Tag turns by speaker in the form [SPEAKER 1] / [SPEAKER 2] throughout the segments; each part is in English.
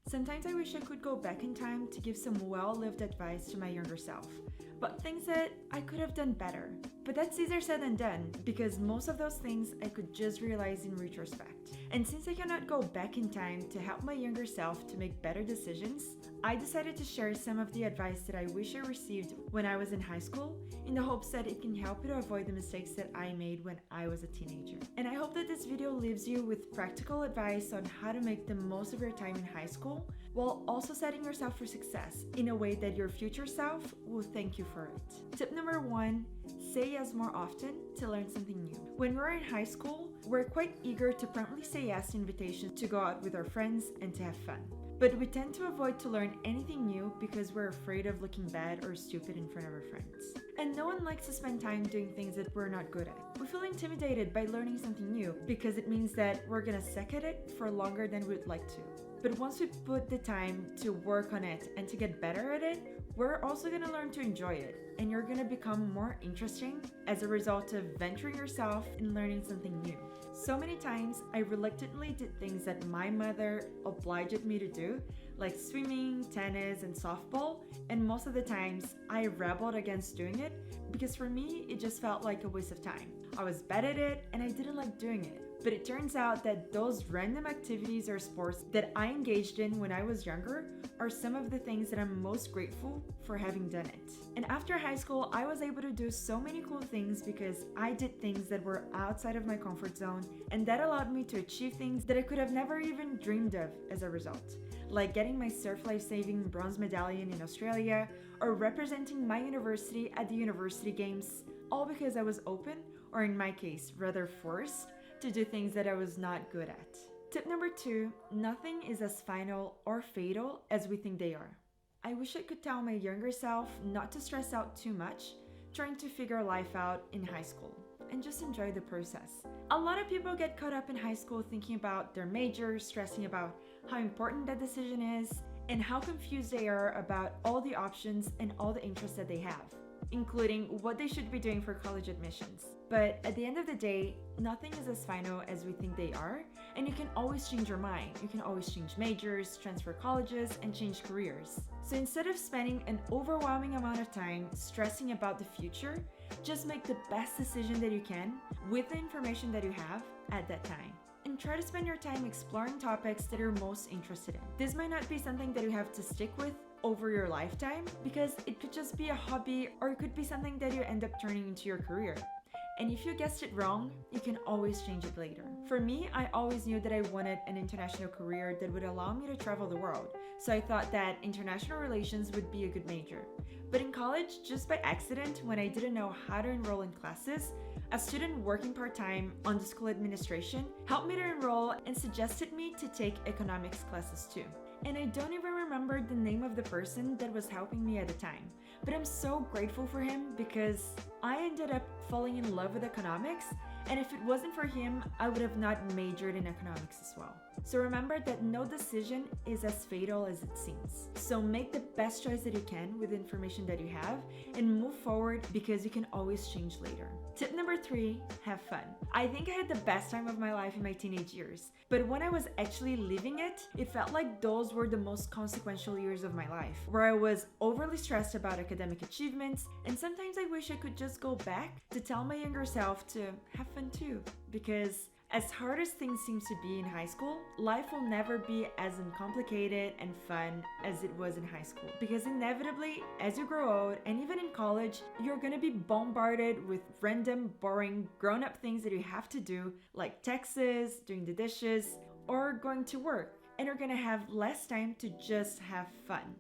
[SPEAKER 1] Sometimes I wish I could go back in time to give some well-lived advice to my younger self, but things that I could have done better. But that's easier said than done, because most of those things I could just realize in retrospect. And since I cannot go back in time to help my younger self to make better decisions, I decided to share some of the advice that I wish I received when I was in high school, in the hopes that it can help you to avoid the mistakes that I made when I was a teenager. And I hope that this video leaves you with practical advice on how to make the most of your time in high school, while also setting yourself for success in a way that your future self will thank you for it. Tip number 1, say yes more often to learn something new. When we're in high school, we're quite eager to promptly say yes to invitations to go out with our friends and to have fun. But we tend to avoid to learn anything new because we're afraid of looking bad or stupid in front of our friends. And no one likes to spend time doing things that we're not good at. We feel intimidated by learning something new because it means that we're gonna suck at it for longer than we'd like to. But once we put the time to work on it and to get better at it, we're also gonna learn to enjoy it, and you're gonna become more interesting as a result of venturing yourself in learning something new. So many times, I reluctantly did things that my mother obliged me to do, like swimming, tennis, and softball, and most of the times, I rebelled against doing it because for me, it just felt like a waste of time. I was bad at it, and I didn't like doing it. But it turns out that those random activities or sports that I engaged in when I was younger are some of the things that I'm most grateful for having done it. And after high school, I was able to do so many cool things because I did things that were outside of my comfort zone, and that allowed me to achieve things that I could have never even dreamed of as a result. Like getting my surf life-saving bronze medallion in Australia, or representing my university at the university games, all because I was open, or in my case, rather forced, to do things that I was not good at. Tip number 2, nothing is as final or fatal as we think they are. I wish I could tell my younger self not to stress out too much trying to figure life out in high school and just enjoy the process. A lot of people get caught up in high school thinking about their major, stressing about how important that decision is, and how confused they are about all the options and all the interests that they have, including what they should be doing for college admissions. But at the end of the day, nothing is as final as we think they are, and you can always change your mind. You can always change majors, transfer colleges, and change careers. So instead of spending an overwhelming amount of time stressing about the future, just make the best decision that you can with the information that you have at that time. And try to spend your time exploring topics that you're most interested in. This might not be something that you have to stick with over your lifetime, because it could just be a hobby, or it could be something that you end up turning into your career. And if you guessed it wrong, you can always change it later. For me, I always knew that I wanted an international career that would allow me to travel the world. So I thought that international relations would be a good major. But in college, just by accident, when I didn't know how to enroll in classes, a student working part-time on the school administration helped me to enroll and suggested me to take economics classes too. And I don't even remember the name of the person that was helping me at the time. But I'm so grateful for him because I ended up falling in love with economics, and if it wasn't for him, I would have not majored in economics as well. So remember that no decision is as fatal as it seems. So make the best choice that you can with the information that you have and move forward, because you can always change later. Tip number 3, have fun. I think I had the best time of my life in my teenage years, but when I was actually living it, it felt like those were the most consequential years of my life, where I was overly stressed about academic achievements, and sometimes I wish I could just go back to tell my younger self to have fun too, because as hard as things seem to be in high school, life will never be as uncomplicated and fun as it was in high school. Because inevitably, as you grow old, and even in college, you're gonna be bombarded with random, boring, grown-up things that you have to do, like taxes, doing the dishes, or going to work. And you're gonna have less time to just have fun.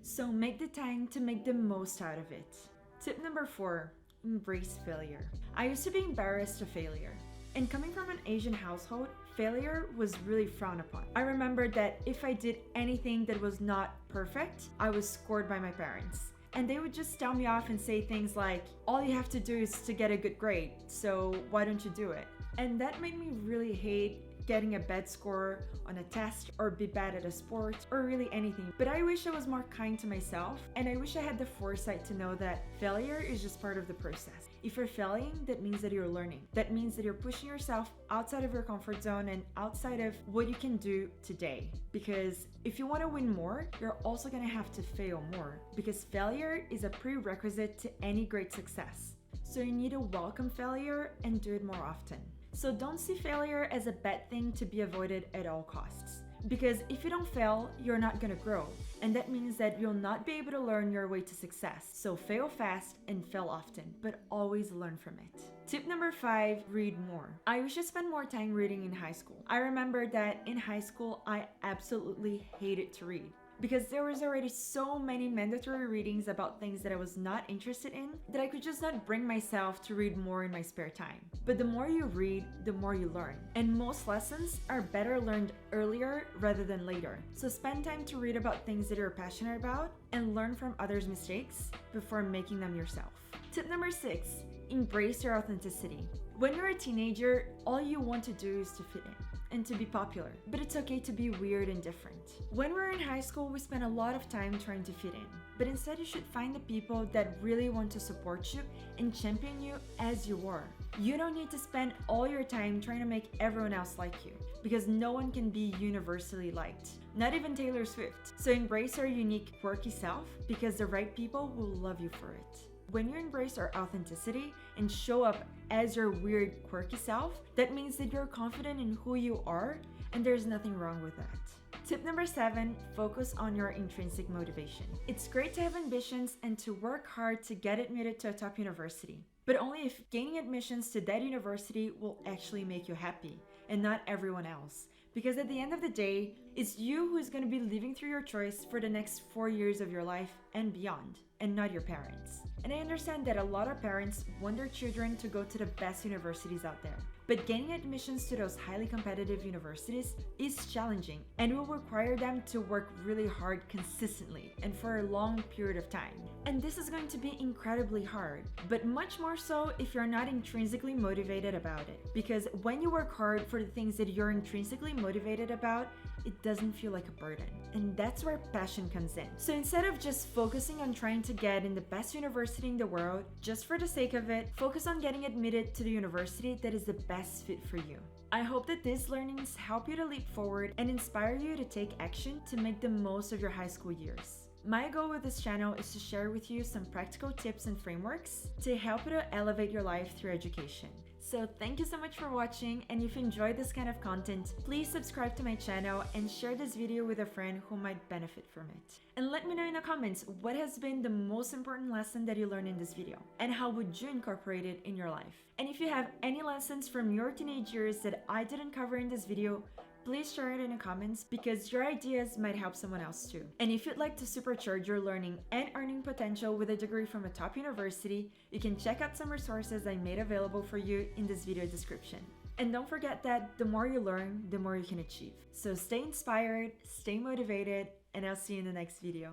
[SPEAKER 1] So make the time to make the most out of it. Tip number 4, embrace failure. I used to be embarrassed of failure. And coming from an Asian household, failure was really frowned upon. I remember that if I did anything that was not perfect, I was scored by my parents. And they would just tell me off and say things like, all you have to do is to get a good grade, so why don't you do it? And that made me really hate getting a bad score on a test or be bad at a sport or really anything. But I wish I was more kind to myself, and I wish I had the foresight to know that failure is just part of the process. If you're failing, that means that you're learning. That means that you're pushing yourself outside of your comfort zone and outside of what you can do today. Because if you want to win more, you're also going to have to fail more, because failure is a prerequisite to any great success. So you need to welcome failure and do it more often. So don't see failure as a bad thing to be avoided at all costs. Because if you don't fail, you're not going to grow. And that means that you'll not be able to learn your way to success. So fail fast and fail often, but always learn from it. Tip number 5, read more. I wish I spent more time reading in high school. I remember that in high school, I absolutely hated to read, because there was already so many mandatory readings about things that I was not interested in that I could just not bring myself to read more in my spare time. But the more you read, the more you learn. And most lessons are better learned earlier rather than later. So spend time to read about things that you're passionate about and learn from others' mistakes before making them yourself. Tip number 6, embrace your authenticity. When you're a teenager, all you want to do is to fit in and to be popular, but it's okay to be weird and different. When we're in high school, we spend a lot of time trying to fit in, but instead you should find the people that really want to support you and champion you as you are. You don't need to spend all your time trying to make everyone else like you, because no one can be universally liked, not even Taylor Swift. So embrace your unique, quirky self, because the right people will love you for it. When you embrace our authenticity and show up as your weird, quirky self, that means that you're confident in who you are, and there's nothing wrong with that. Tip number 7, focus on your intrinsic motivation. It's great to have ambitions and to work hard to get admitted to a top university, but only if gaining admissions to that university will actually make you happy, and not everyone else. Because at the end of the day, it's you who's going to be living through your choice for the next 4 years of your life and beyond, and not your parents. And I understand that a lot of parents want their children to go to the best universities out there. But gaining admissions to those highly competitive universities is challenging and will require them to work really hard consistently and for a long period of time. And this is going to be incredibly hard, but much more so if you're not intrinsically motivated about it. Because when you work hard for the things that you're intrinsically motivated about, it doesn't feel like a burden. And that's where passion comes in. So instead of just focusing on trying to get in the best university in the world, just for the sake of it, focus on getting admitted to the university that is the best fit for you. I hope that these learnings help you to leap forward and inspire you to take action to make the most of your high school years. My goal with this channel is to share with you some practical tips and frameworks to help you to elevate your life through education. So thank you so much for watching, and if you enjoyed this kind of content, please subscribe to my channel and share this video with a friend who might benefit from it. And let me know in the comments what has been the most important lesson that you learned in this video, and how would you incorporate it in your life. And if you have any lessons from your teenage years that I didn't cover in this video, please share it in the comments, because your ideas might help someone else too. And if you'd like to supercharge your learning and earning potential with a degree from a top university, you can check out some resources I made available for you in this video description. And don't forget that the more you learn, the more you can achieve. So stay inspired, stay motivated, and I'll see you in the next video.